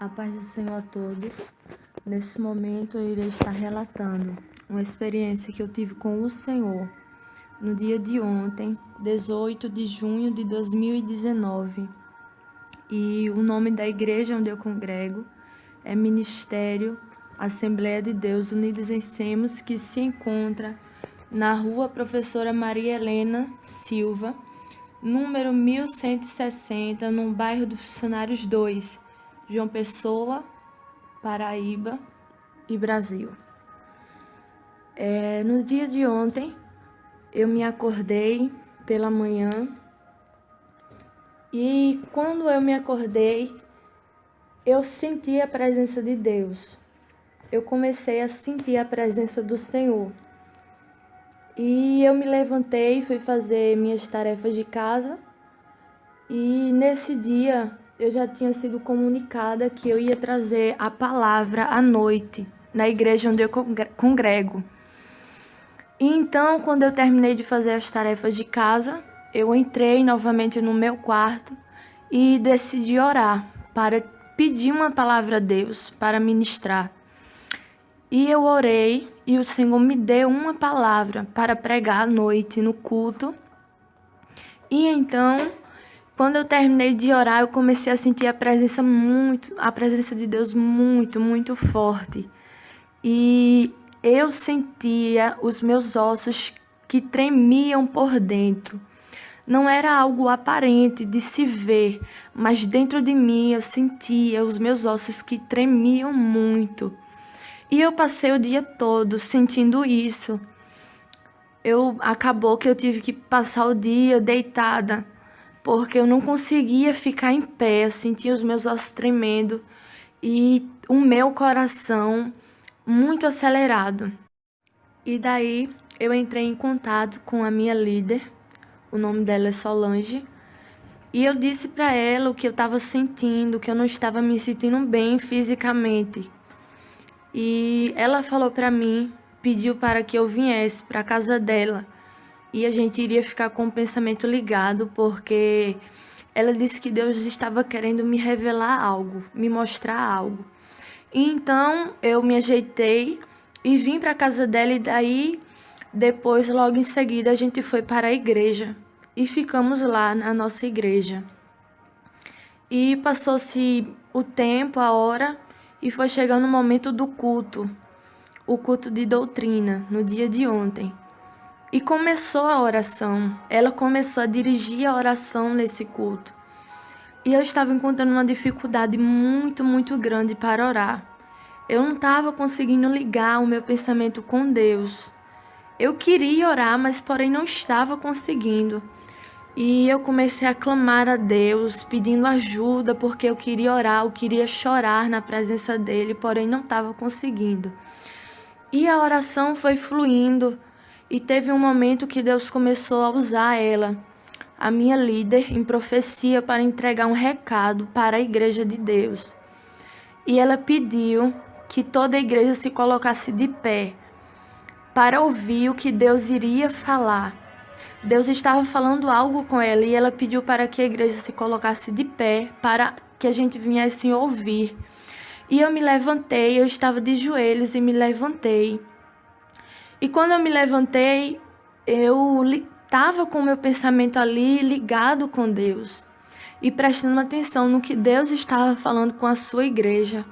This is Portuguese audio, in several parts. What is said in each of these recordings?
A paz do Senhor a todos. Nesse momento eu irei estar relatando uma experiência que eu tive com o Senhor no dia de ontem, 18 de junho de 2019. E o nome da igreja onde eu congrego é Ministério Assembleia de Deus Unidos em Semos, que se encontra na rua Professora Maria Helena Silva, número 1160, no bairro dos Funcionários 2, João Pessoa, Paraíba e Brasil. No dia de ontem, eu me acordei pela manhã e quando eu me acordei, eu senti a presença de Deus. Eu comecei a sentir a presença do Senhor. E eu me levantei, fui fazer minhas tarefas de casa e nesse dia eu já tinha sido comunicada que eu ia trazer a palavra à noite na igreja onde eu congrego. E então, quando eu terminei de fazer as tarefas de casa, eu entrei novamente no meu quarto e decidi orar para pedir uma palavra a Deus para ministrar. E eu orei e o Senhor me deu uma palavra para pregar à noite no culto. E então, quando eu terminei de orar, eu comecei a sentir a presença de Deus muito forte. E eu sentia os meus ossos que tremiam por dentro. Não era algo aparente de se ver, mas dentro de mim eu sentia os meus ossos que tremiam muito. E eu passei o dia todo sentindo isso. Acabou que eu tive que passar o dia deitada, porque eu não conseguia ficar em pé, eu sentia os meus ossos tremendo e o meu coração muito acelerado. E daí eu entrei em contato com a minha líder, o nome dela é Solange, e eu disse para ela o que eu estava sentindo, que eu não estava me sentindo bem fisicamente. E ela falou para mim, pediu para que eu viesse para a casa dela e a gente iria ficar com o pensamento ligado, porque ela disse que Deus estava querendo me revelar algo, me mostrar algo. E então eu me ajeitei e vim para a casa dela e daí, depois, logo em seguida, a gente foi para a igreja e ficamos lá na nossa igreja. E passou-se o tempo, a hora, e foi chegando o momento do culto, o culto de doutrina, no dia de ontem. E começou a oração, ela começou a dirigir a oração nesse culto. E eu estava encontrando uma dificuldade muito grande para orar. Eu não estava conseguindo ligar o meu pensamento com Deus. Eu queria orar, mas porém não estava conseguindo. E eu comecei a clamar a Deus, pedindo ajuda, porque eu queria orar, eu queria chorar na presença dele, porém não estava conseguindo. E a oração foi fluindo, e teve um momento que Deus começou a usar ela, a minha líder, em profecia para entregar um recado para a igreja de Deus. E ela pediu que toda a igreja se colocasse de pé para ouvir o que Deus iria falar. Deus estava falando algo com ela e ela pediu para que a igreja se colocasse de pé para que a gente viesse ouvir. E eu me levantei, eu estava de joelhos e me levantei. E quando eu me levantei, eu estava com o meu pensamento ali ligado com Deus e prestando atenção no que Deus estava falando com a sua igreja.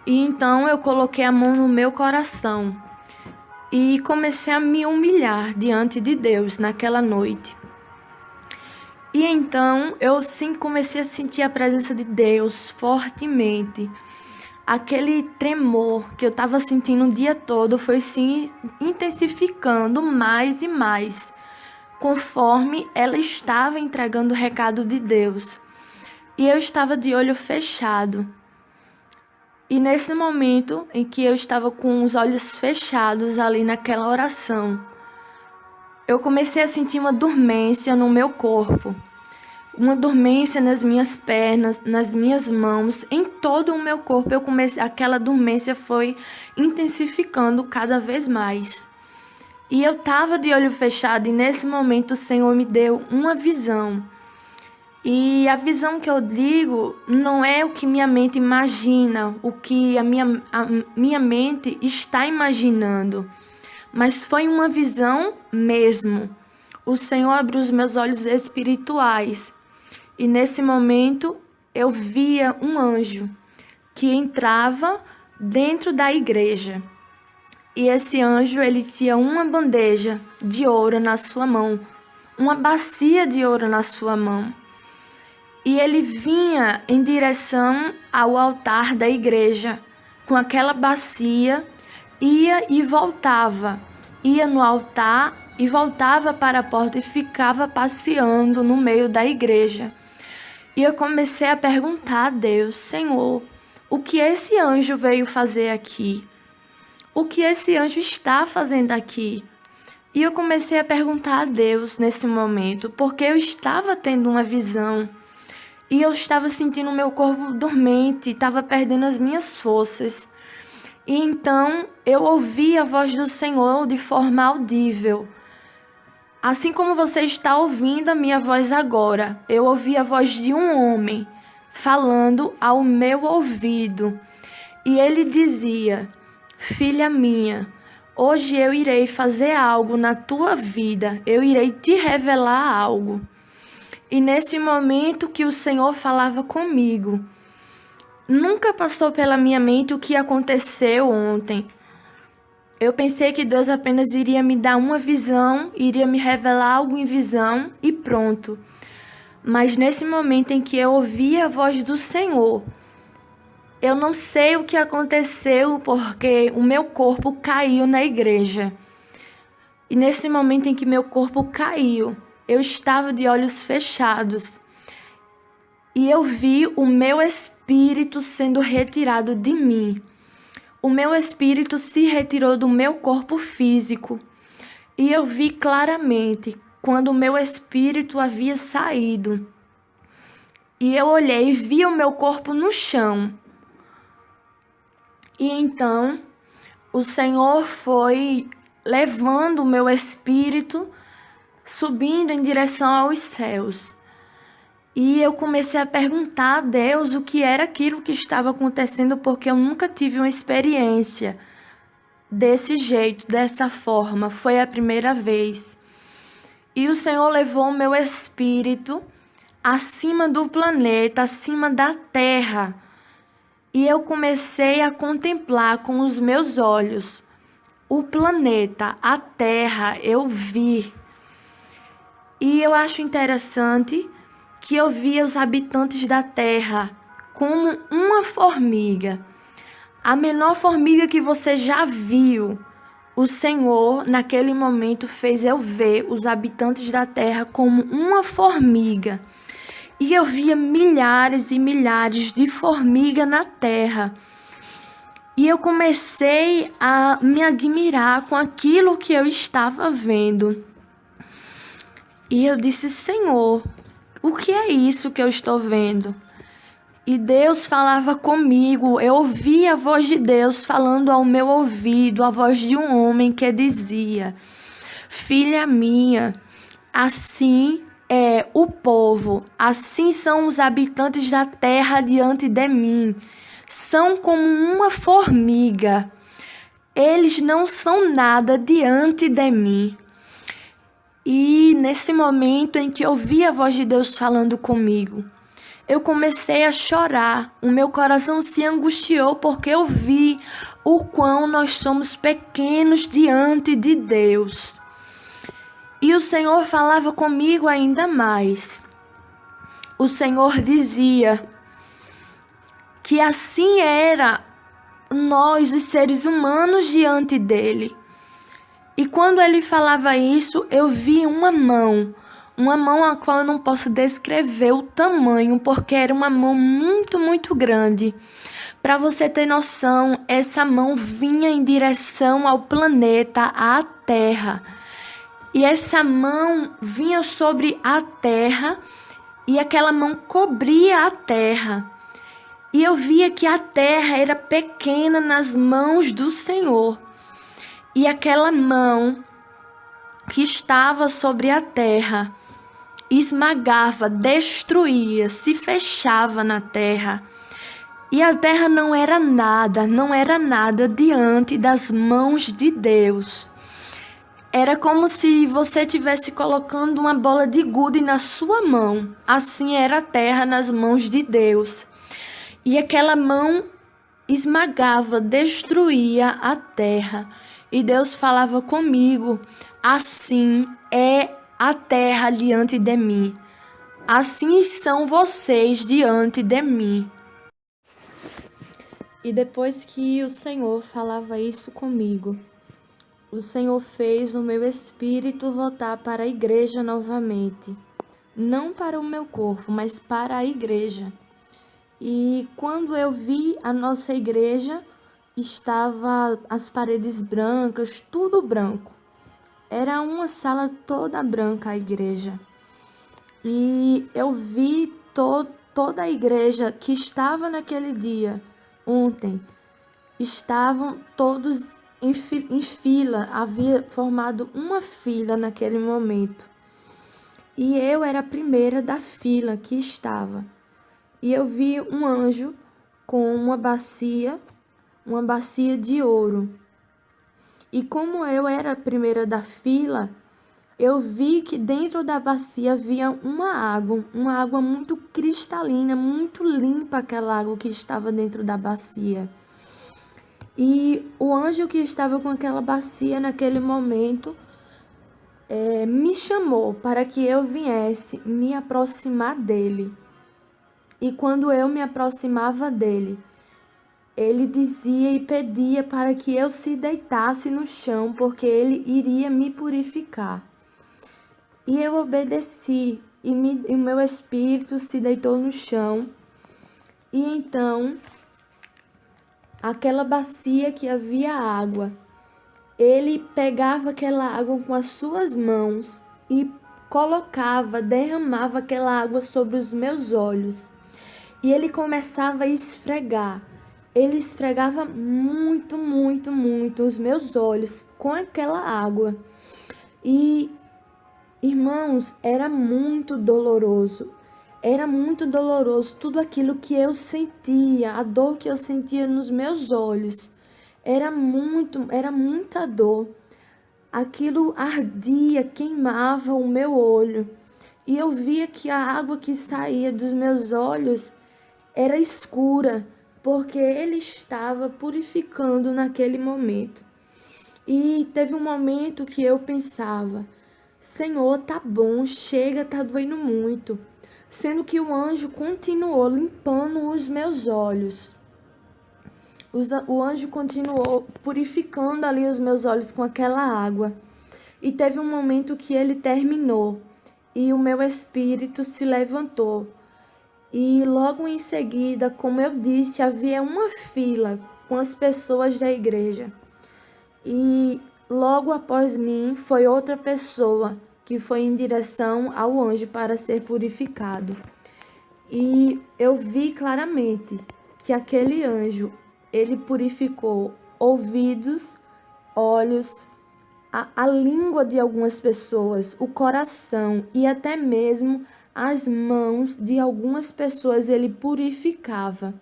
E então eu coloquei a mão no meu coração e comecei a me humilhar diante de Deus naquela noite. E então eu sim comecei a sentir a presença de Deus fortemente. Aquele tremor que eu estava sentindo o dia todo foi se intensificando mais e mais, conforme ela estava entregando o recado de Deus. E eu estava de olho fechado. E nesse momento em que eu estava com os olhos fechados ali naquela oração, eu comecei a sentir uma dormência no meu corpo. Uma dormência nas minhas pernas, nas minhas mãos, em todo o meu corpo. Aquela dormência foi intensificando cada vez mais. E eu estava de olho fechado e nesse momento o Senhor me deu uma visão. E a visão que eu digo não é o que minha mente imagina, o que a minha mente está imaginando, mas foi uma visão mesmo. O Senhor abriu os meus olhos espirituais e nesse momento eu via um anjo que entrava dentro da igreja. E esse anjo, ele tinha uma bandeja de ouro na sua mão, uma bacia de ouro na sua mão. E ele vinha em direção ao altar da igreja, com aquela bacia, ia e voltava. Ia no altar e voltava para a porta e ficava passeando no meio da igreja. E eu comecei a perguntar a Deus: Senhor, o que esse anjo veio fazer aqui? O que esse anjo está fazendo aqui? E eu comecei a perguntar a Deus nesse momento, porque eu estava tendo uma visão. E eu estava sentindo o meu corpo dormente, estava perdendo as minhas forças. E então eu ouvi a voz do Senhor de forma audível. Assim como você está ouvindo a minha voz agora, eu ouvi a voz de um homem falando ao meu ouvido. E ele dizia: Filha minha, hoje eu irei fazer algo na tua vida, eu irei te revelar algo. E nesse momento que o Senhor falava comigo, nunca passou pela minha mente o que aconteceu ontem. Eu pensei que Deus apenas iria me dar uma visão, iria me revelar algo em visão e pronto. Mas nesse momento em que eu ouvi a voz do Senhor, eu não sei o que aconteceu porque o meu corpo caiu na igreja. E nesse momento em que meu corpo caiu, eu estava de olhos fechados e eu vi o meu espírito sendo retirado de mim. O meu espírito se retirou do meu corpo físico e eu vi claramente quando o meu espírito havia saído. E eu olhei e vi o meu corpo no chão. E então o Senhor foi levando o meu espírito, subindo em direção aos céus. E eu comecei a perguntar a Deus o que era aquilo que estava acontecendo, porque eu nunca tive uma experiência desse jeito, dessa forma. Foi a primeira vez. E o Senhor levou o meu espírito acima do planeta, acima da terra. E eu comecei a contemplar com os meus olhos o planeta, a terra, eu vi. E eu acho interessante que eu via os habitantes da terra como uma formiga. A menor formiga que você já viu, o Senhor, naquele momento, fez eu ver os habitantes da terra como uma formiga. E eu via milhares e milhares de formigas na terra. E eu comecei a me admirar com aquilo que eu estava vendo. E eu disse: Senhor, o que é isso que eu estou vendo? E Deus falava comigo, eu ouvia a voz de Deus falando ao meu ouvido, a voz de um homem que dizia: Filha minha, assim é o povo, assim são os habitantes da terra diante de mim. São como uma formiga, eles não são nada diante de mim. E nesse momento em que eu ouvi a voz de Deus falando comigo, eu comecei a chorar, o meu coração se angustiou porque eu vi o quão nós somos pequenos diante de Deus. E o Senhor falava comigo ainda mais. O Senhor dizia que assim era nós, os seres humanos, diante dele. E quando ele falava isso, eu vi uma mão a qual eu não posso descrever o tamanho, porque era uma mão muito, muito grande. Para você ter noção, essa mão vinha em direção ao planeta, à Terra. E essa mão vinha sobre a Terra e aquela mão cobria a Terra. E eu via que a terra era pequena nas mãos do Senhor. E aquela mão que estava sobre a terra esmagava, destruía, se fechava na terra. E a terra não era nada diante das mãos de Deus. Era como se você estivesse colocando uma bola de gude na sua mão. Assim era a terra nas mãos de Deus. E aquela mão esmagava, destruía a terra. E Deus falava comigo: assim é a terra diante de mim. Assim são vocês diante de mim. E depois que o Senhor falava isso comigo, o Senhor fez o meu espírito voltar para a igreja novamente. Não para o meu corpo, mas para a igreja. E quando eu vi a nossa igreja, estava as paredes brancas, tudo branco. Era uma sala toda branca a igreja. E eu vi toda a igreja que estava naquele dia, ontem, estavam todos em fila, havia formado uma fila naquele momento. E eu era a primeira da fila que estava. E eu vi um anjo com uma bacia de ouro. E como eu era a primeira da fila, eu vi que dentro da bacia havia uma água muito cristalina, muito limpa, aquela água que estava dentro da bacia. E o anjo que estava com aquela bacia naquele momento me chamou para que eu viesse me aproximar dele. E quando eu me aproximava dele, ele dizia e pedia para que eu se deitasse no chão, porque ele iria me purificar. E eu obedeci, e o meu espírito se deitou no chão. E então, aquela bacia que havia água, ele pegava aquela água com as suas mãos e derramava aquela água sobre os meus olhos. E ele começava a esfregar. Ele esfregava muito os meus olhos com aquela água. E, irmãos, era muito doloroso. Era muito doloroso tudo aquilo que eu sentia, a dor que eu sentia nos meus olhos. Era muita dor. Aquilo ardia, queimava o meu olho. E eu via que a água que saía dos meus olhos era escura, porque ele estava purificando naquele momento. E teve um momento que eu pensava: Senhor, tá bom, chega, tá doendo muito. Sendo que o anjo continuou limpando os meus olhos. O anjo continuou purificando ali os meus olhos com aquela água. E teve um momento que ele terminou e o meu espírito se levantou. E logo em seguida, como eu disse, havia uma fila com as pessoas da igreja. E logo após mim foi outra pessoa que foi em direção ao anjo para ser purificado. E eu vi claramente que aquele anjo, ele purificou ouvidos, olhos, a língua de algumas pessoas, o coração e até mesmo as mãos de algumas pessoas ele purificava.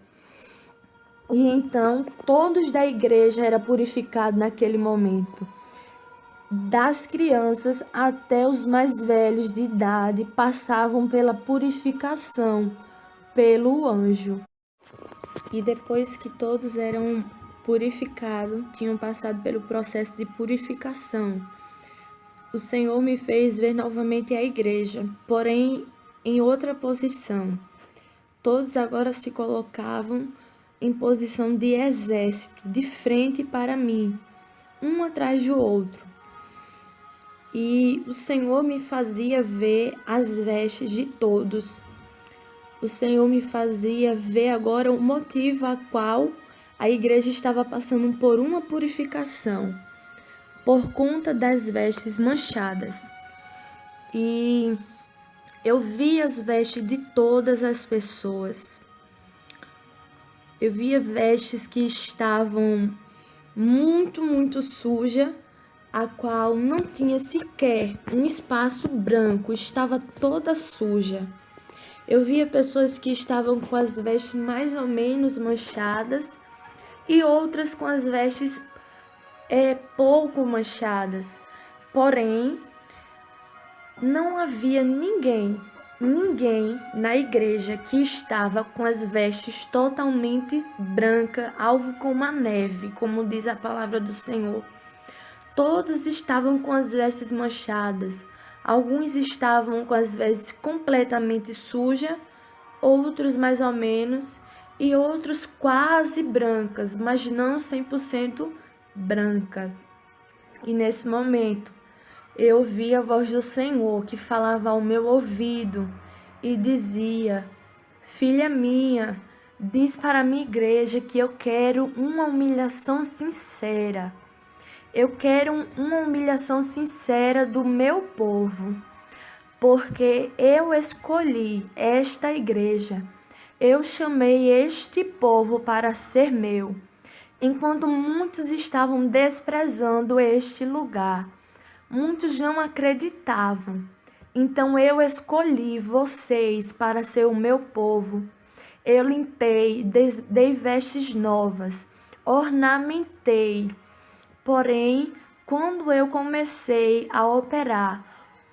E então todos da igreja eram purificados naquele momento. Das crianças até os mais velhos de idade passavam pela purificação pelo anjo. E depois que todos eram purificados, tinham passado pelo processo de purificação, o Senhor me fez ver novamente a igreja, porém em outra posição. Todos agora se colocavam em posição de exército, de frente para mim, um atrás do outro. E o Senhor me fazia ver as vestes de todos. O Senhor me fazia ver agora o motivo a qual a igreja estava passando por uma purificação, por conta das vestes manchadas. E eu vi as vestes de todas as pessoas. Eu via vestes que estavam muito sujas a qual não tinha sequer um espaço branco, estava toda suja. Eu via pessoas que estavam com as vestes mais ou menos manchadas e outras com as vestes pouco manchadas. Porém, não havia ninguém na igreja que estava com as vestes totalmente brancas, alvo como a neve, como diz a palavra do Senhor. Todos estavam com as vestes manchadas. Alguns estavam com as vestes completamente sujas, outros mais ou menos, e outros quase brancas, mas não 100% brancas. E nesse momento, eu ouvi a voz do Senhor que falava ao meu ouvido e dizia: Filha minha, diz para a minha igreja que eu quero uma humilhação sincera. Eu quero uma humilhação sincera do meu povo, porque eu escolhi esta igreja. Eu chamei este povo para ser meu, enquanto muitos estavam desprezando este lugar. Muitos não acreditavam. Então eu escolhi vocês para ser o meu povo. Eu limpei, dei vestes novas, ornamentei. Porém, quando eu comecei a operar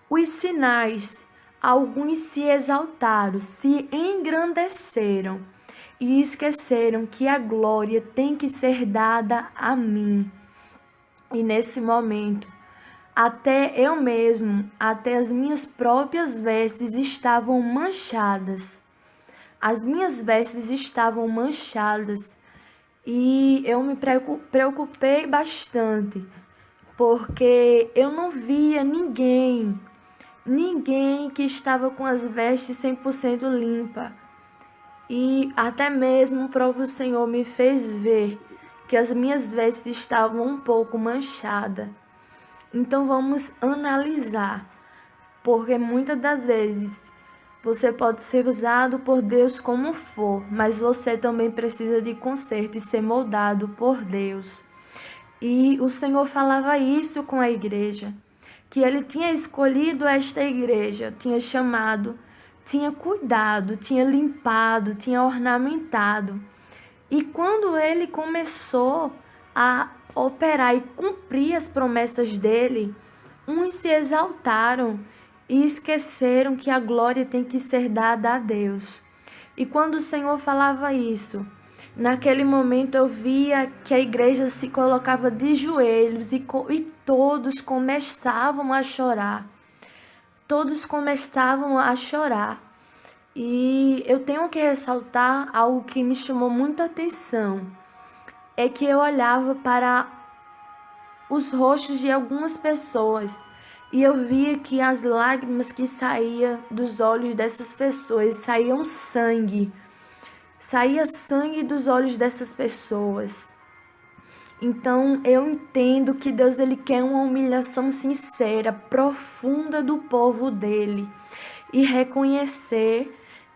os sinais, alguns se exaltaram, se engrandeceram e esqueceram que a glória tem que ser dada a mim. E nesse momento, até as minhas próprias vestes estavam manchadas. As minhas vestes estavam manchadas e eu me preocupei bastante, porque eu não via ninguém que estava com as vestes 100% limpa. E até mesmo o próprio Senhor me fez ver que as minhas vestes estavam um pouco manchadas. Então vamos analisar, porque muitas das vezes você pode ser usado por Deus como for, mas você também precisa de conserto e ser moldado por Deus. E o Senhor falava isso com a igreja, que Ele tinha escolhido esta igreja, tinha chamado, tinha cuidado, tinha limpado, tinha ornamentado. E quando Ele começou a operar e cumprir as promessas dele, uns se exaltaram e esqueceram que a glória tem que ser dada a Deus. E quando o Senhor falava isso, naquele momento eu via que a igreja se colocava de joelhos e todos começavam a chorar. Todos começavam a chorar. E eu tenho que ressaltar algo que me chamou muita atenção. É que eu olhava para os rostos de algumas pessoas e eu via que as lágrimas que saíam dos olhos dessas pessoas, saía sangue dos olhos dessas pessoas. Então eu entendo que Deus ele quer uma humilhação sincera, profunda do povo dele e reconhecer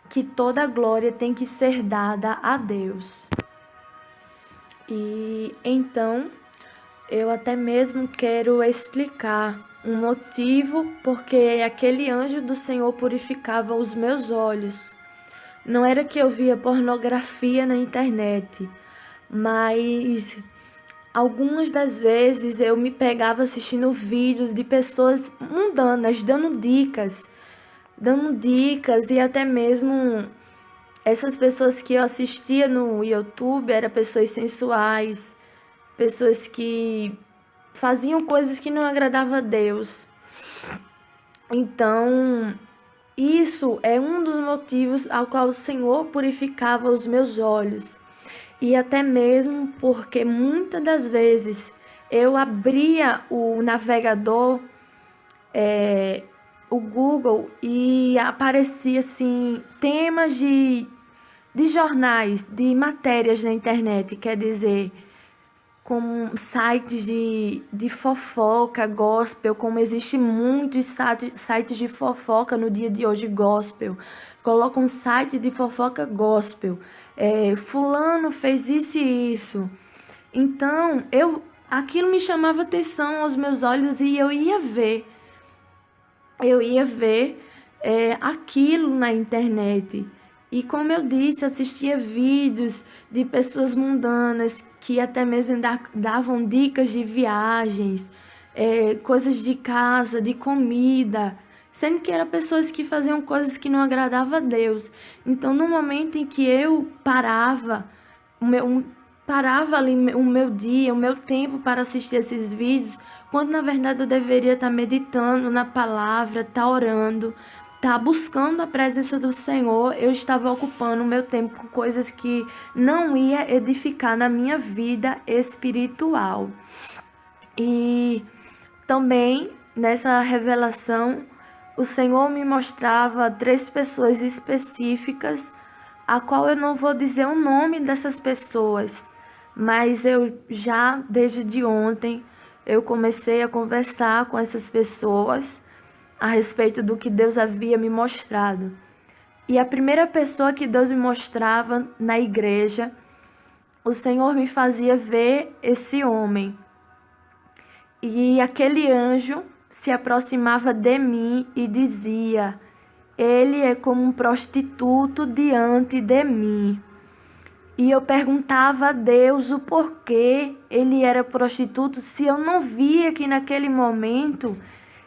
que toda a glória tem que ser dada a Deus. E então eu até mesmo quero explicar um motivo porque aquele anjo do Senhor purificava os meus olhos. Não era que eu via pornografia na internet, mas algumas das vezes eu me pegava assistindo vídeos de pessoas mundanas, dando dicas e até mesmo essas pessoas que eu assistia no YouTube eram pessoas sensuais, pessoas que faziam coisas que não agradavam a Deus. Então, isso é um dos motivos ao qual o Senhor purificava os meus olhos. E até mesmo porque muitas das vezes eu abria o navegador, o Google, e aparecia assim, temas de jornais, de matérias na internet, quer dizer, com sites de fofoca, gospel, como existe muitos sites de fofoca no dia de hoje, gospel. Coloca um site de fofoca gospel. Fulano fez isso e isso. Então, eu aquilo me chamava atenção aos meus olhos e eu ia ver. Aquilo na internet. E como eu disse, assistia vídeos de pessoas mundanas que até mesmo davam dicas de viagens, coisas de casa, de comida, sendo que eram pessoas que faziam coisas que não agradavam a Deus. Então, no momento em que eu parava ali o meu dia, o meu tempo para assistir esses vídeos, quando na verdade eu deveria estar meditando na palavra, estar orando, estar buscando a presença do Senhor, eu estava ocupando o meu tempo com coisas que não ia edificar na minha vida espiritual. E também nessa revelação, o Senhor me mostrava 3 pessoas específicas, a qual eu não vou dizer o nome dessas pessoas, mas eu já, desde de ontem, eu comecei a conversar com essas pessoas a respeito do que Deus havia me mostrado. E a primeira pessoa que Deus me mostrava na igreja, o Senhor me fazia ver esse homem. E aquele anjo se aproximava de mim e dizia: ele é como um prostituto diante de mim. E eu perguntava a Deus o porquê ele era prostituto, se eu não via que naquele momento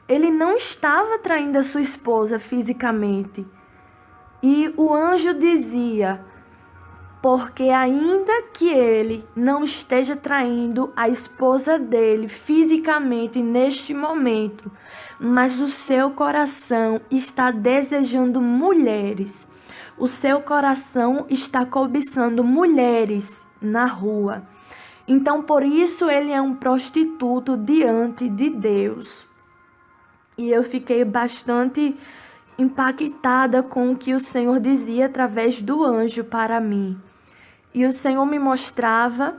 ele não estava traindo a sua esposa fisicamente. E o anjo dizia: porque ainda que ele não esteja traindo a esposa dele fisicamente neste momento, mas o seu coração está desejando mulheres. O seu coração está cobiçando mulheres na rua. Então, por isso, ele é um prostituto diante de Deus. E eu fiquei bastante impactada com o que o Senhor dizia através do anjo para mim. E o Senhor me mostrava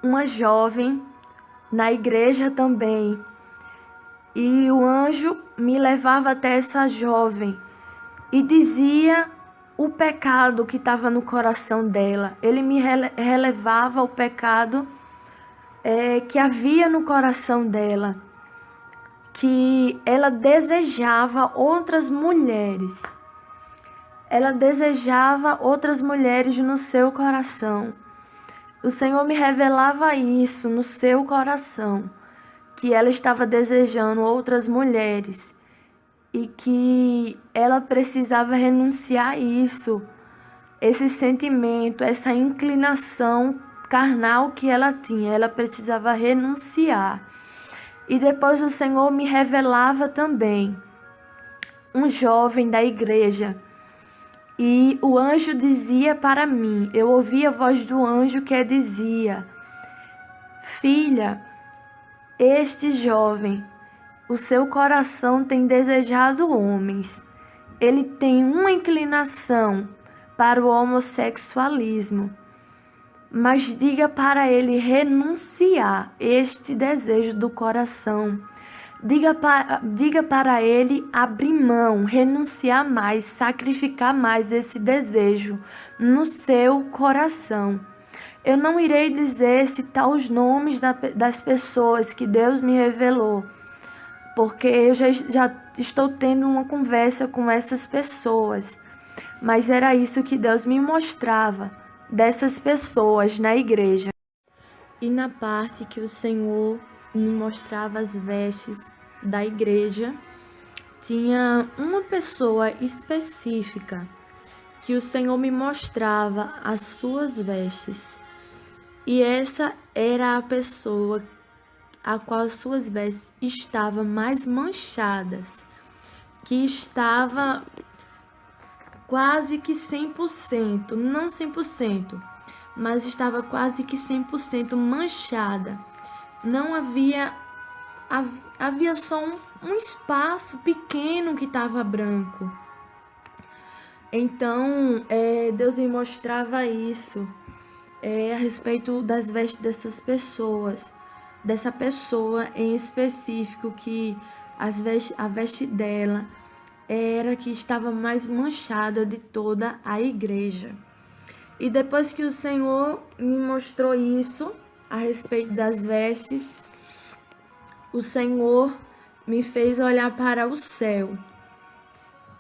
uma jovem na igreja também. E o anjo me levava até essa jovem e dizia o pecado que estava no coração dela. Ele me relevava o pecado que havia no coração dela, que ela desejava outras mulheres. Ela desejava outras mulheres no seu coração. O Senhor me revelava isso no seu coração, que ela estava desejando outras mulheres e que ela precisava renunciar a isso, esse sentimento, essa inclinação carnal que ela tinha, ela precisava renunciar. E depois o Senhor me revelava também um jovem da igreja. E o anjo dizia para mim, eu ouvi a voz do anjo que dizia: filha, este jovem, o seu coração tem desejado homens. Ele tem uma inclinação para o homossexualismo. Mas diga para ele renunciar este desejo do coração. Diga para ele abrir mão, renunciar mais, sacrificar mais esse desejo no seu coração. Eu não irei citar os nomes das pessoas que Deus me revelou, porque eu já estou tendo uma conversa com essas pessoas. Mas era isso que Deus me mostrava dessas pessoas na igreja. E na parte que o Senhor me mostrava as vestes da igreja, tinha uma pessoa específica que o Senhor me mostrava as suas vestes. E essa era a pessoa a qual as suas vestes estavam mais manchadas, que estava quase que 100%, não 100%, mas estava quase que 100% manchada. Não havia só um espaço pequeno que estava branco. Então, Deus me mostrava isso a respeito das vestes dessas pessoas, dessa pessoa em específico, que a veste dela era que estava mais manchada de toda a igreja. E depois que o Senhor me mostrou isso a respeito das vestes, o Senhor me fez olhar para o céu.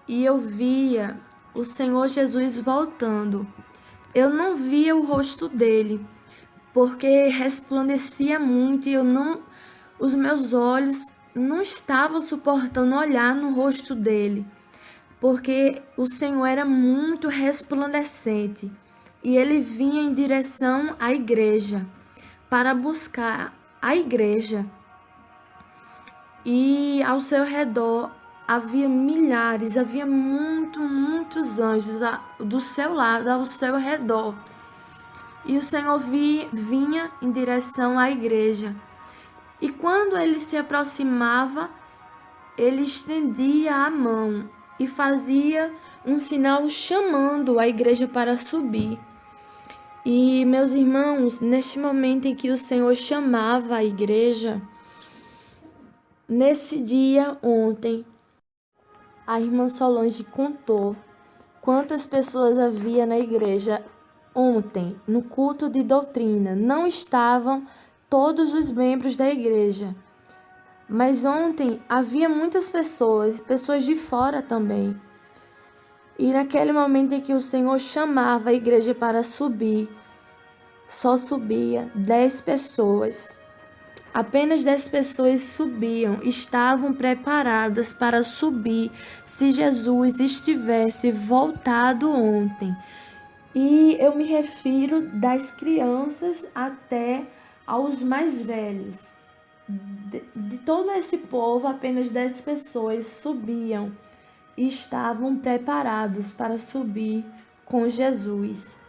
E eu via o Senhor Jesus voltando. Eu não via o rosto dele, porque resplandecia muito e os meus olhos não estavam suportando olhar no rosto dele, porque o Senhor era muito resplandecente e ele vinha em direção à igreja para buscar a igreja. E ao seu redor havia milhares, havia muitos anjos do seu lado, ao seu redor. E o Senhor vinha em direção à igreja. E quando ele se aproximava, ele estendia a mão e fazia um sinal chamando a igreja para subir. E, meus irmãos, neste momento em que o Senhor chamava a igreja, nesse dia, ontem, a irmã Solange contou quantas pessoas havia na igreja ontem, no culto de doutrina. Não estavam todos os membros da igreja, mas ontem havia muitas pessoas de fora também. E naquele momento em que o Senhor chamava a igreja para subir, só subia 10 pessoas. Apenas 10 pessoas subiam, estavam preparadas para subir se Jesus estivesse voltado ontem. E eu me refiro das crianças até aos mais velhos. De todo esse povo, apenas 10 pessoas subiam e estavam preparados para subir com Jesus.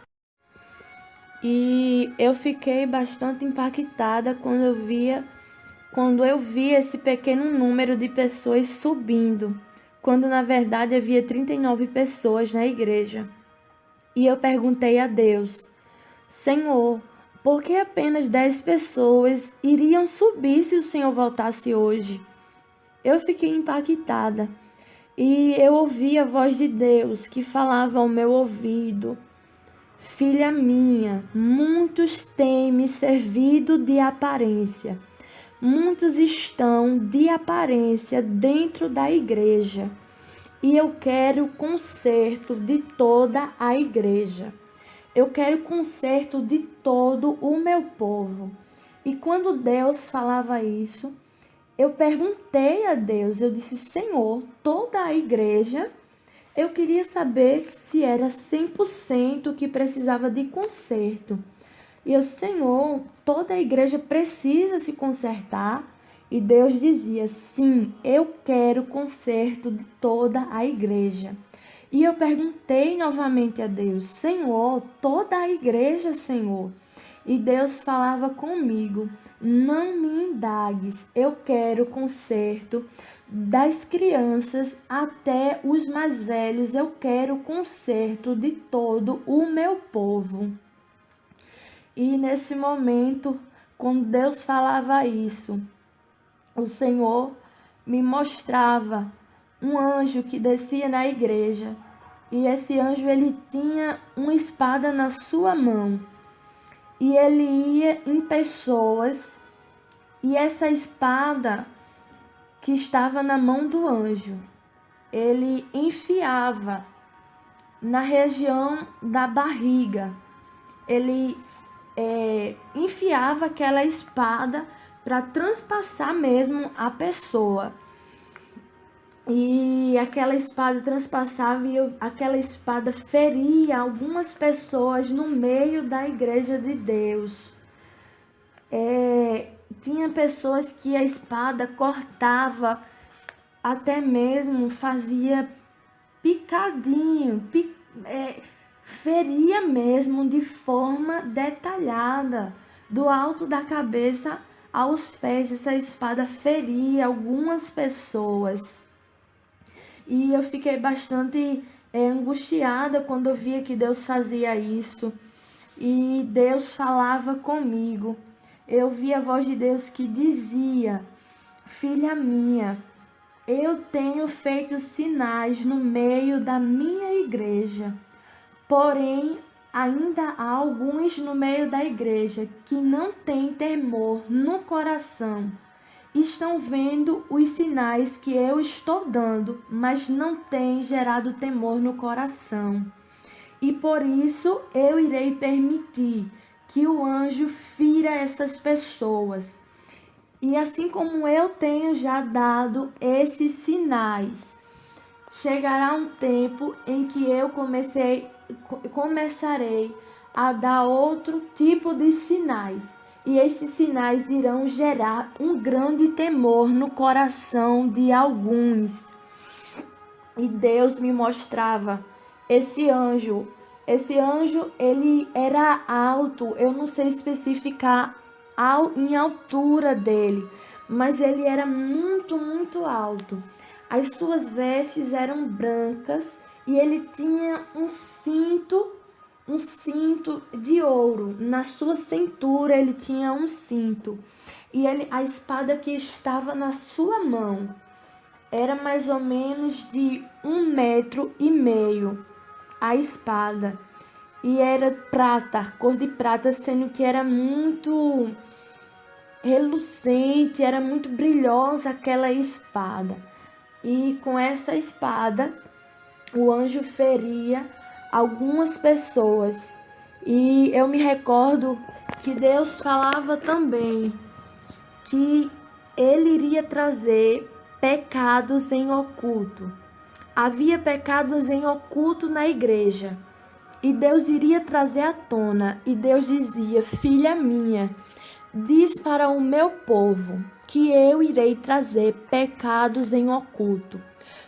E eu fiquei bastante impactada quando eu vi esse pequeno número de pessoas subindo, quando na verdade havia 39 pessoas na igreja. E eu perguntei a Deus: Senhor, por que apenas 10 pessoas iriam subir se o Senhor voltasse hoje? Eu fiquei impactada e eu ouvi a voz de Deus que falava ao meu ouvido: Filha minha, muitos têm me servido de aparência. Muitos estão de aparência dentro da igreja. E eu quero conserto de toda a igreja. Eu quero conserto de todo o meu povo. E quando Deus falava isso, eu perguntei a Deus, eu disse: Senhor, toda a igreja, eu queria saber se era 100% que precisava de conserto. E eu: Senhor, toda a igreja precisa se consertar? E Deus dizia: sim, eu quero conserto de toda a igreja. E eu perguntei novamente a Deus: Senhor, toda a igreja, Senhor? E Deus falava comigo: não me indagues, eu quero conserto das crianças até os mais velhos, eu quero conserto de todo o meu povo. E nesse momento, quando Deus falava isso, o Senhor me mostrava um anjo que descia na igreja. E esse anjo, ele tinha uma espada na sua mão. E ele ia em pessoas. E essa espada que estava na mão do anjo, ele enfiava na região da barriga. Ele enfiava aquela espada para transpassar mesmo a pessoa. E aquela espada transpassava e aquela espada feria algumas pessoas no meio da igreja de Deus. Tinha pessoas que a espada cortava, até mesmo fazia picadinho, feria mesmo de forma detalhada, do alto da cabeça aos pés. Essa espada feria algumas pessoas. E eu fiquei bastante angustiada quando eu via que Deus fazia isso. E Deus falava comigo. Eu vi a voz de Deus que dizia: filha minha, eu tenho feito sinais no meio da minha igreja. Porém, Ainda há alguns no meio da igreja que não têm temor no coração. Estão vendo os sinais que eu estou dando, mas não têm gerado temor no coração. E por isso eu irei permitir que o anjo fira essas pessoas. E assim como eu tenho já dado esses sinais, chegará um tempo em que eu começarei a dar outro tipo de sinais. E esses sinais irão gerar um grande temor no coração de alguns. E Deus me mostrava esse anjo. Esse anjo, ele era alto, eu não sei especificar em altura dele, mas ele era muito, muito alto. As suas vestes eram brancas e ele tinha um cinto de ouro. Na sua cintura ele tinha um cinto. E a espada que estava na sua mão era mais ou menos de 1,5 metros a espada. E era prata, cor de prata, sendo que era muito relucente, era muito brilhosa aquela espada. E com essa espada, o anjo feria algumas pessoas. E eu me recordo que Deus falava também que ele iria trazer pecados em oculto. Havia pecados em oculto na igreja. E Deus iria trazer à tona. E Deus dizia: filha minha, diz para o meu povo que eu irei trazer pecados em oculto.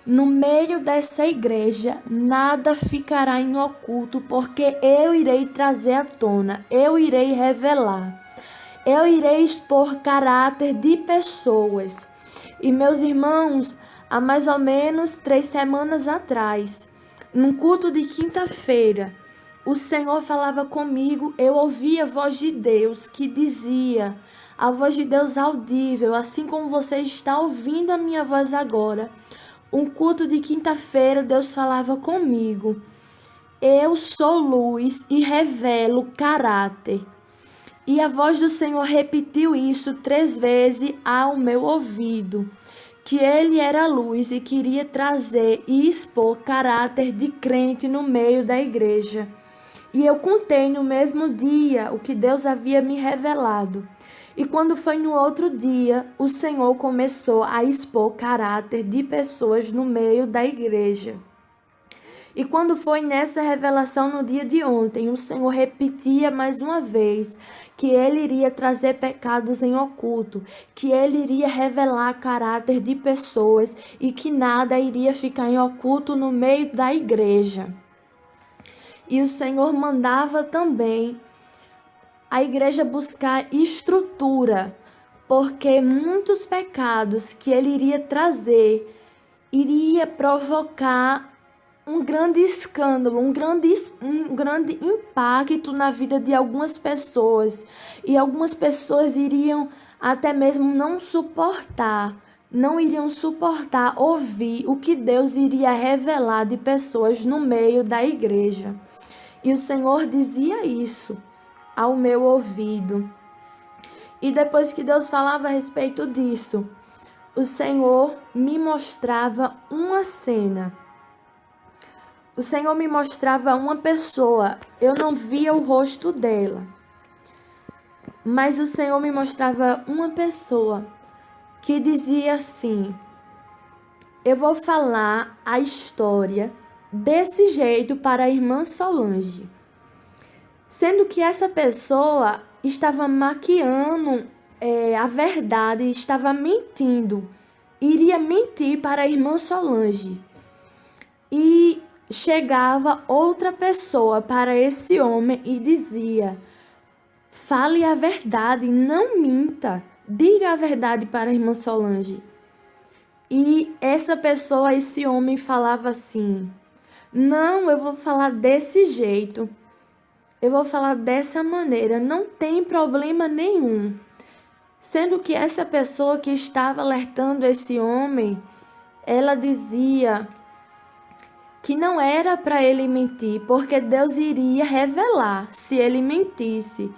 No meio dessa igreja, nada ficará em oculto, porque eu irei trazer à tona, eu irei revelar. Eu irei expor caráter de pessoas. E meus irmãos, há mais ou menos 3 semanas atrás, num culto de quinta-feira, o Senhor falava comigo, eu ouvi a voz de Deus que dizia, a voz de Deus audível, assim como você está ouvindo a minha voz agora. Um culto de quinta-feira, Deus falava comigo. Eu sou luz e revelo caráter. E a voz do Senhor repetiu isso 3 vezes ao meu ouvido, que ele era luz e queria trazer e expor caráter de crente no meio da igreja. E eu contei no mesmo dia o que Deus havia me revelado. E quando foi no outro dia, o Senhor começou a expor caráter de pessoas no meio da igreja. E quando foi nessa revelação no dia de ontem, o Senhor repetia mais uma vez que ele iria trazer pecados em oculto, que ele iria revelar caráter de pessoas e que nada iria ficar em oculto no meio da igreja. E o Senhor mandava também a igreja buscar estrutura, porque muitos pecados que ele iria trazer iria provocar um grande escândalo, um grande impacto na vida de algumas pessoas. E algumas pessoas iriam até mesmo não iriam suportar ouvir o que Deus iria revelar de pessoas no meio da igreja. E o Senhor dizia isso ao meu ouvido. E depois que Deus falava a respeito disso, o Senhor me mostrava uma cena. O Senhor me mostrava uma pessoa, eu não via o rosto dela, mas o Senhor me mostrava uma pessoa que dizia assim: eu vou falar a história desse jeito para a irmã Solange. Sendo que essa pessoa estava maquiando a verdade, estava mentindo, iria mentir para a irmã Solange. E chegava outra pessoa para esse homem e dizia: fale a verdade, não minta, diga a verdade para a irmã Solange. E essa pessoa, esse homem falava assim: não, eu vou falar desse jeito, eu vou falar dessa maneira, não tem problema nenhum. Sendo que essa pessoa que estava alertando esse homem, ela dizia: que não era para ele mentir, porque Deus iria revelar se ele mentisse.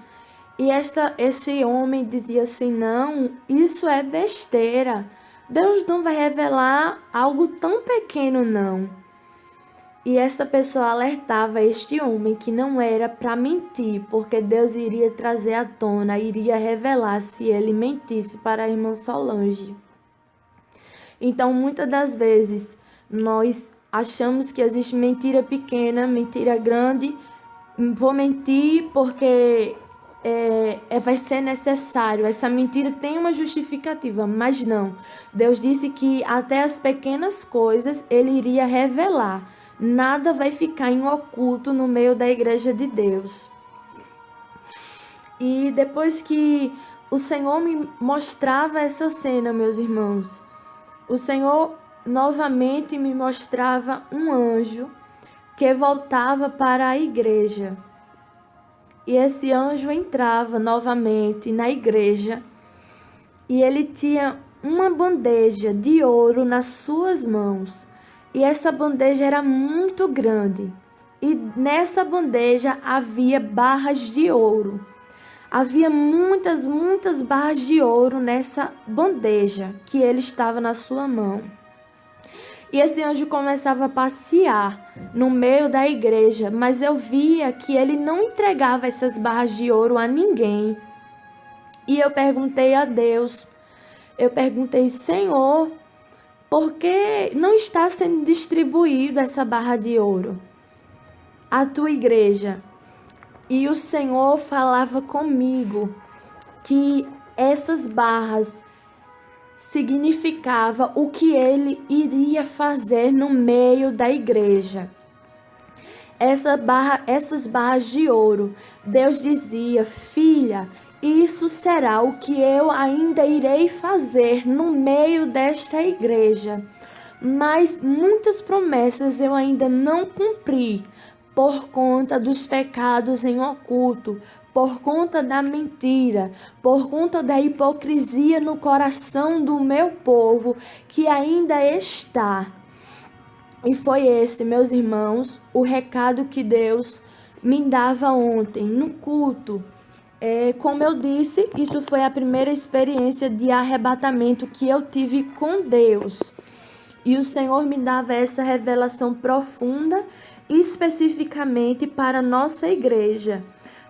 E esse homem dizia assim: não, isso é besteira. Deus não vai revelar algo tão pequeno, não. E esta pessoa alertava este homem que não era para mentir, porque Deus iria trazer à tona, iria revelar se ele mentisse para a irmã Solange. Então, muitas das vezes, nós achamos que existe mentira pequena, mentira grande. Vou mentir porque vai ser necessário. Essa mentira tem uma justificativa, mas não. Deus disse que até as pequenas coisas Ele iria revelar. Nada vai ficar em oculto no meio da igreja de Deus. E depois que o Senhor me mostrava essa cena, meus irmãos, o Senhor novamente me mostrava um anjo que voltava para a igreja. E esse anjo entrava novamente na igreja e ele tinha uma bandeja de ouro nas suas mãos. E essa bandeja era muito grande. E nessa bandeja havia barras de ouro. Havia muitas barras de ouro nessa bandeja que ele estava na sua mão. E esse anjo começava a passear no meio da igreja, mas eu via que ele não entregava essas barras de ouro a ninguém. E eu perguntei a Deus, Senhor, por que não está sendo distribuída essa barra de ouro à tua igreja? E o Senhor falava comigo que essas barras significava o que ele iria fazer no meio da igreja. Essas barras de ouro, Deus dizia: filha, isso será o que eu ainda irei fazer no meio desta igreja. Mas muitas promessas eu ainda não cumpri por conta dos pecados em oculto, por conta da mentira, por conta da hipocrisia no coração do meu povo que ainda está. E foi esse, meus irmãos, o recado que Deus me dava ontem no culto. Como eu disse, isso foi a primeira experiência de arrebatamento que eu tive com Deus. E o Senhor me dava essa revelação profunda, especificamente para a nossa igreja.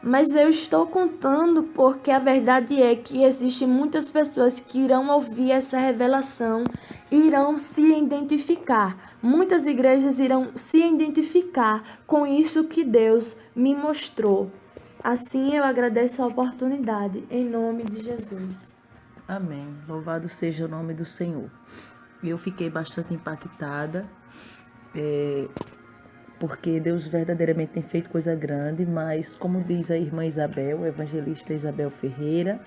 Mas eu estou contando porque a verdade é que existem muitas pessoas que irão ouvir essa revelação, irão se identificar. Muitas igrejas irão se identificar com isso que Deus me mostrou. Assim eu agradeço a oportunidade, em nome de Jesus. Amém. Louvado seja o nome do Senhor. Eu fiquei bastante impactada, porque Deus verdadeiramente tem feito coisa grande, mas como diz a irmã Isabel, a evangelista Isabel Ferreira,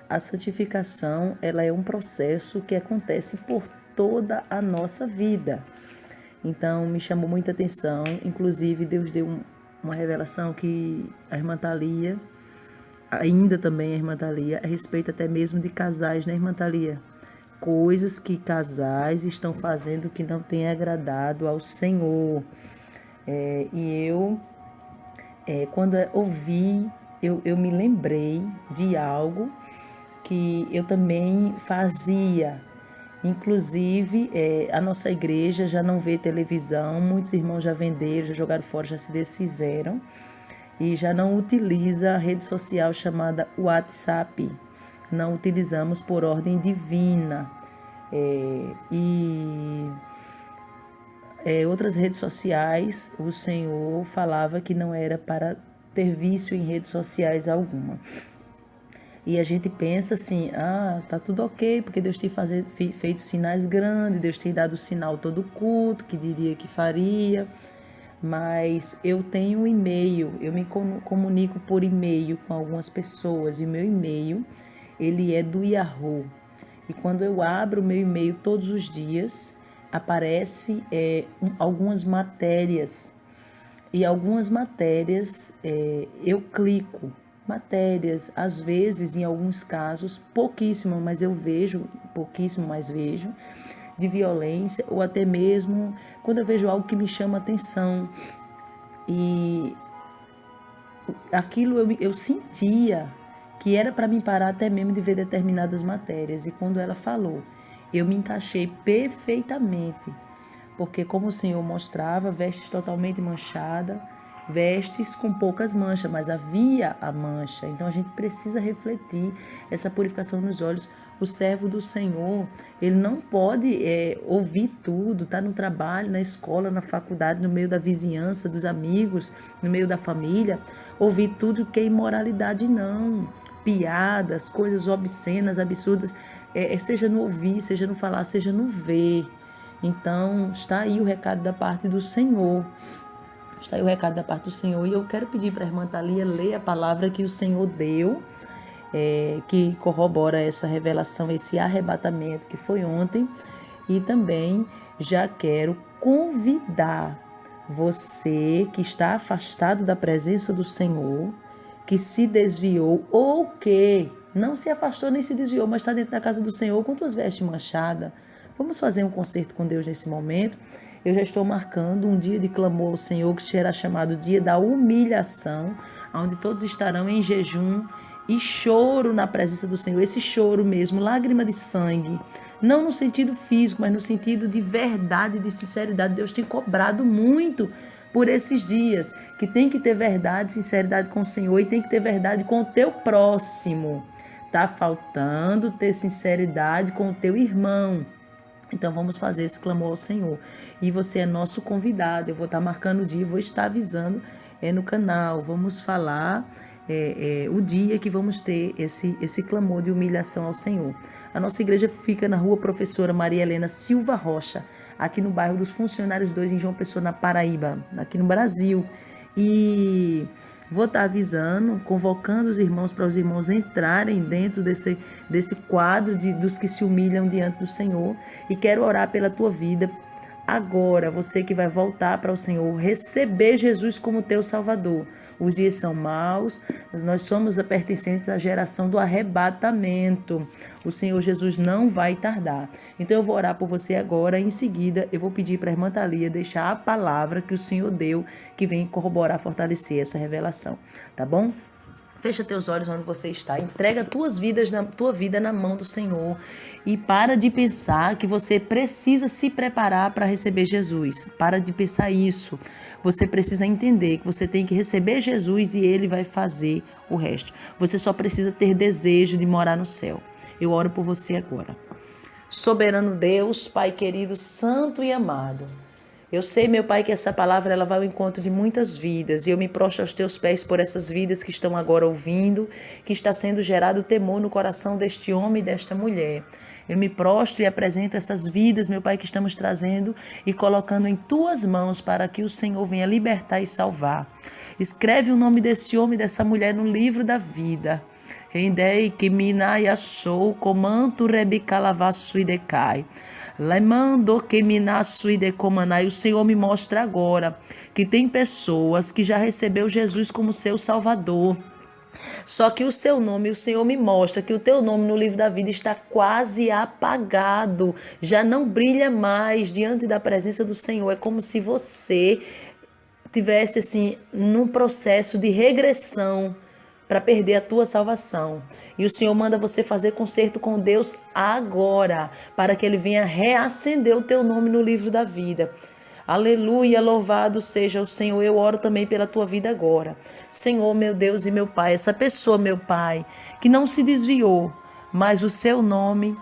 a santificação ela é um processo que acontece por toda a nossa vida. Então me chamou muita atenção, inclusive Deus deu uma revelação que a irmã Thalia, ainda também a irmã Thalia, a respeito até mesmo de casais, né, irmã Thalia? Coisas que casais estão fazendo que não tem agradado ao Senhor. Quando ouvi, eu me lembrei de algo que eu também fazia. Inclusive, a nossa igreja já não vê televisão, muitos irmãos já venderam, já jogaram fora, já se desfizeram e já não utiliza a rede social chamada WhatsApp. Não utilizamos por ordem divina. Outras redes sociais, o Senhor falava que não era para ter vício em redes sociais alguma. E a gente pensa assim, tá tudo ok, porque Deus tem feito sinais grandes, Deus tem dado sinal todo culto, que diria que faria. Mas eu tenho um e-mail, eu me comunico por e-mail com algumas pessoas, e meu e-mail, ele é do Yahoo. E quando eu abro o meu e-mail todos os dias, aparece algumas matérias. E algumas matérias eu clico. Matérias, às vezes, em alguns casos, pouquíssimo, mas vejo, de violência, ou até mesmo quando eu vejo algo que me chama atenção. E aquilo eu sentia que era para me parar até mesmo de ver determinadas matérias. E quando ela falou, eu me encaixei perfeitamente. Porque como o Senhor mostrava, vestes totalmente manchada, vestes com poucas manchas, mas havia a mancha. Então a gente precisa refletir essa purificação nos olhos. O servo do Senhor, ele não pode ouvir tudo, tá no trabalho, na escola, na faculdade, no meio da vizinhança, dos amigos, no meio da família, ouvir tudo que é imoralidade, não. Piadas, coisas obscenas, absurdas, seja no ouvir, seja no falar, seja no ver. Então, está aí o recado da parte do Senhor. Está aí o recado da parte do Senhor. E eu quero pedir para a irmã Thalia ler a palavra que o Senhor deu, que corrobora essa revelação, esse arrebatamento que foi ontem. E também já quero convidar você que está afastado da presença do Senhor, que se desviou ou que não se afastou nem se desviou, mas está dentro da casa do Senhor com suas vestes manchadas. Vamos fazer um concerto com Deus nesse momento. Eu já estou marcando um dia de clamor ao Senhor, que será chamado dia da humilhação, onde todos estarão em jejum e choro na presença do Senhor. Esse choro mesmo, lágrima de sangue, não no sentido físico, mas no sentido de verdade, de sinceridade. Deus tem cobrado muito por esses dias, que tem que ter verdade, sinceridade com o Senhor e tem que ter verdade com o teu próximo. Tá faltando ter sinceridade com o teu irmão. Então vamos fazer esse clamor ao Senhor. E você é nosso convidado. Eu vou estar marcando o dia, vou estar avisando no canal. Vamos falar o dia que vamos ter esse clamor de humilhação ao Senhor. A nossa igreja fica na rua Professora Maria Helena Silva Rocha, aqui no bairro dos Funcionários 2, em João Pessoa, na Paraíba, aqui no Brasil. E vou estar avisando, convocando os irmãos para os irmãos entrarem dentro desse quadro dos que se humilham diante do Senhor. E quero orar pela tua vida agora, você que vai voltar para o Senhor, receber Jesus como teu Salvador. Os dias são maus, nós somos pertencentes à geração do arrebatamento. O Senhor Jesus não vai tardar. Então eu vou orar por você agora, em seguida eu vou pedir para a irmã Thalia deixar a palavra que o Senhor deu, que vem corroborar, fortalecer essa revelação, tá bom? Fecha teus olhos onde você está, entrega tua vida na mão do Senhor e para de pensar que você precisa se preparar para receber Jesus. Para de pensar isso. Você precisa entender que você tem que receber Jesus e Ele vai fazer o resto. Você só precisa ter desejo de morar no céu. Eu oro por você agora. Soberano Deus, Pai querido, santo e amado. Eu sei, meu Pai, que essa palavra ela vai ao encontro de muitas vidas e eu me prostro aos teus pés por essas vidas que estão agora ouvindo, que está sendo gerado temor no coração deste homem e desta mulher. Eu me prostro e apresento essas vidas, meu Pai, que estamos trazendo e colocando em tuas mãos para que o Senhor venha libertar e salvar. Escreve o nome desse homem e dessa mulher no livro da vida. Rendei que minaya sou comanto rebicalavassu e decai. Lemando que minaço e decomanai, o Senhor me mostra agora que tem pessoas que já recebeu Jesus como seu Salvador. Só que o seu nome, o Senhor me mostra que o teu nome no livro da vida está quase apagado, já não brilha mais diante da presença do Senhor. É como se você tivesse assim num processo de regressão para perder a tua salvação. E o Senhor manda você fazer concerto com Deus agora, para que Ele venha reacender o teu nome no livro da vida. Aleluia, louvado seja o Senhor. Eu oro também pela tua vida agora. Senhor, meu Deus e meu Pai, essa pessoa, meu Pai, que não se desviou, mas o seu nome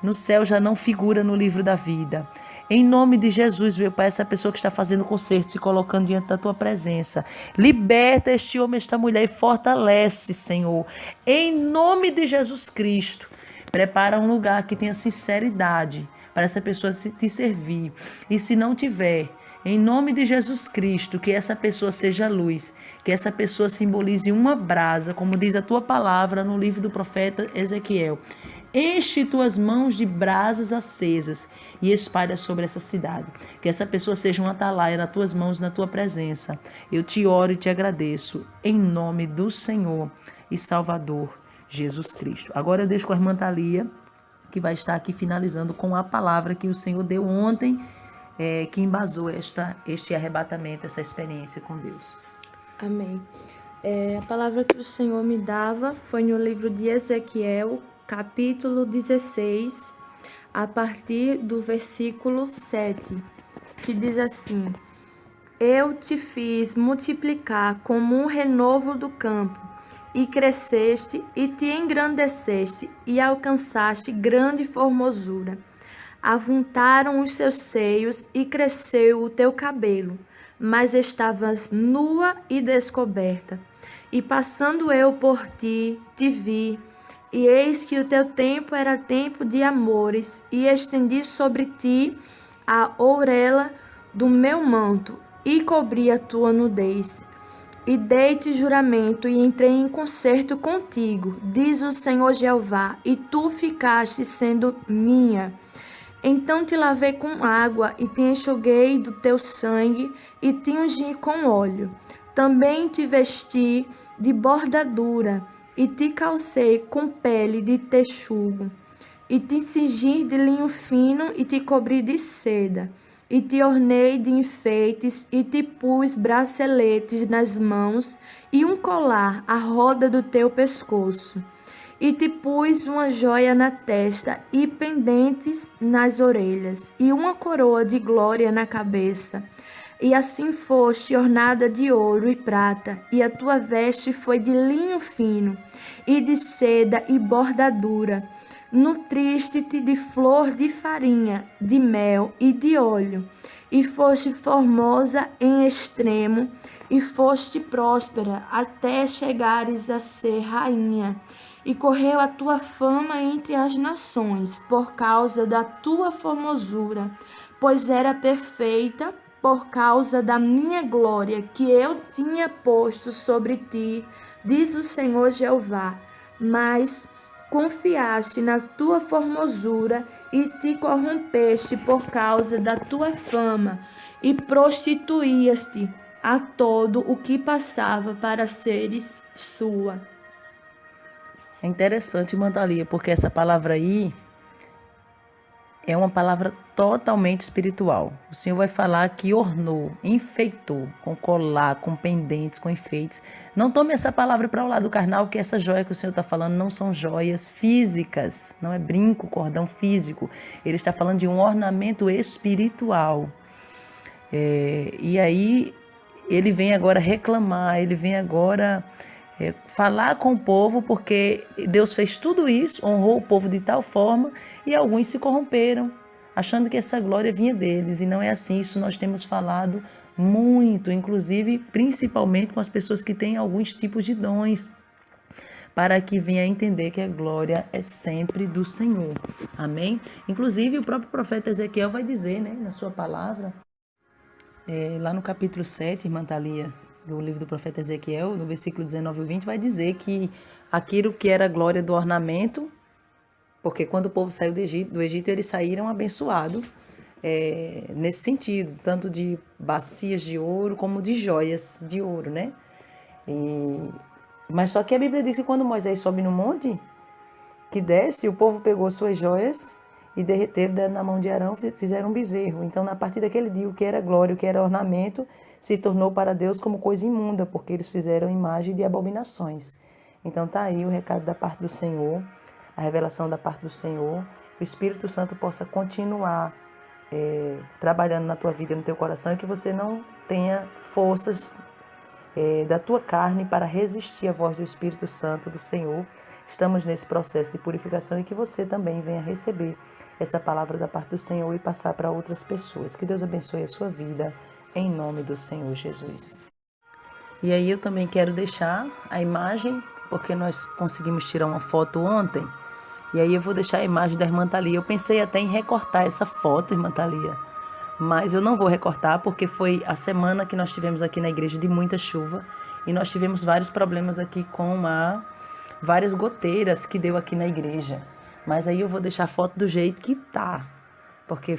no céu já não figura no livro da vida. Em nome de Jesus, meu Pai, essa pessoa que está fazendo concerto, se colocando diante da tua presença, liberta este homem, esta mulher e fortalece, Senhor. Em nome de Jesus Cristo, prepara um lugar que tenha sinceridade para essa pessoa te servir. E se não tiver, em nome de Jesus Cristo, que essa pessoa seja luz, que essa pessoa simbolize uma brasa, como diz a tua palavra no livro do profeta Ezequiel. Enche tuas mãos de brasas acesas e espalha sobre essa cidade. Que essa pessoa seja um atalaia nas tuas mãos, na tua presença. Eu te oro e te agradeço, em nome do Senhor e Salvador Jesus Cristo. Agora eu deixo com a irmã Thalia, que vai estar aqui finalizando com a palavra que o Senhor deu ontem, que embasou este arrebatamento, essa experiência com Deus. Amém. A palavra que o Senhor me dava foi no livro de Ezequiel, capítulo 16, a partir do versículo 7, que diz assim: Eu te fiz multiplicar como um renovo do campo, e cresceste, e te engrandeceste, e alcançaste grande formosura. Avuntaram os seus seios, e cresceu o teu cabelo, mas estavas nua e descoberta. E passando eu por ti, te vi, e eis que o teu tempo era tempo de amores, e estendi sobre ti a ourela do meu manto, e cobri a tua nudez. E dei-te juramento, e entrei em concerto contigo, diz o Senhor Jeová, e tu ficaste sendo minha. Então te lavei com água, e te enxuguei do teu sangue, e te ungi com óleo. Também te vesti de bordadura, e te calcei com pele de texugo, e te cingi de linho fino, e te cobri de seda, e te ornei de enfeites, e te pus braceletes nas mãos, e um colar à roda do teu pescoço. E te pus uma joia na testa, e pendentes nas orelhas, e uma coroa de glória na cabeça. E assim foste ornada de ouro e prata, e a tua veste foi de linho fino, e de seda e bordadura. Nutriste-te de flor de farinha, de mel e de óleo, e foste formosa em extremo, e foste próspera até chegares a ser rainha. E correu a tua fama entre as nações, por causa da tua formosura, pois era perfeita, por causa da minha glória que eu tinha posto sobre ti, diz o Senhor Jeová. Mas confiaste na tua formosura e te corrompeste por causa da tua fama, e prostituías-te a todo o que passava para seres sua. É interessante, Mantalia, porque essa palavra aí é uma palavra totalmente espiritual. O Senhor vai falar que ornou, enfeitou, com colar, com pendentes, com enfeites. Não tome essa palavra para o lado carnal, que essa joia que o Senhor está falando não são joias físicas, não é brinco, cordão físico. Ele está falando de um ornamento espiritual. E aí ele vem agora reclamar, ele vem agora falar com o povo, porque Deus fez tudo isso, honrou o povo de tal forma, e alguns se corromperam, achando que essa glória vinha deles, e não é assim. Isso nós temos falado muito, inclusive, principalmente com as pessoas que têm alguns tipos de dons, para que venha a entender que a glória é sempre do Senhor. Amém? Inclusive, o próprio profeta Ezequiel vai dizer, na sua palavra, lá no capítulo 7, irmã Thalia, do livro do profeta Ezequiel, no versículo 19 e 20, vai dizer que aquilo que era a glória do ornamento, porque quando o povo saiu do Egito eles saíram abençoados, nesse sentido, tanto de bacias de ouro como de joias de ouro, Mas só que a Bíblia diz que quando Moisés sobe no monte, que desce, o povo pegou suas joias e derreteram, deram na mão de Arão, fizeram um bezerro. Então, a partir daquele dia, o que era glória, o que era ornamento, se tornou para Deus como coisa imunda, porque eles fizeram imagem de abominações. Então, está aí o recado da parte do Senhor, a revelação da parte do Senhor, que o Espírito Santo possa continuar trabalhando na tua vida, no teu coração, e que você não tenha forças da tua carne para resistir à voz do Espírito Santo do Senhor. Estamos nesse processo de purificação, e que você também venha receber essa palavra da parte do Senhor e passar para outras pessoas. Que Deus abençoe a sua vida, em nome do Senhor Jesus. E aí eu também quero deixar a imagem, porque nós conseguimos tirar uma foto ontem, e aí eu vou deixar a imagem da irmã Thalia. Eu pensei até em recortar essa foto, irmã Thalia, mas eu não vou recortar, porque foi a semana que nós tivemos aqui na igreja de muita chuva, e nós tivemos vários problemas aqui com várias goteiras que deu aqui na igreja. Mas aí eu vou deixar a foto do jeito que tá, porque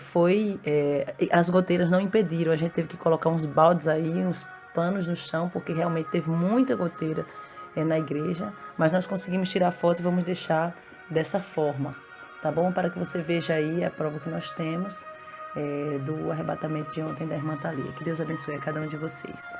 as goteiras não impediram, a gente teve que colocar uns baldes aí, uns panos no chão, porque realmente teve muita goteira na igreja, mas nós conseguimos tirar a foto e vamos deixar dessa forma, tá bom? Para que você veja aí a prova que nós temos do arrebatamento de ontem da irmã Thalia. Que Deus abençoe a cada um de vocês.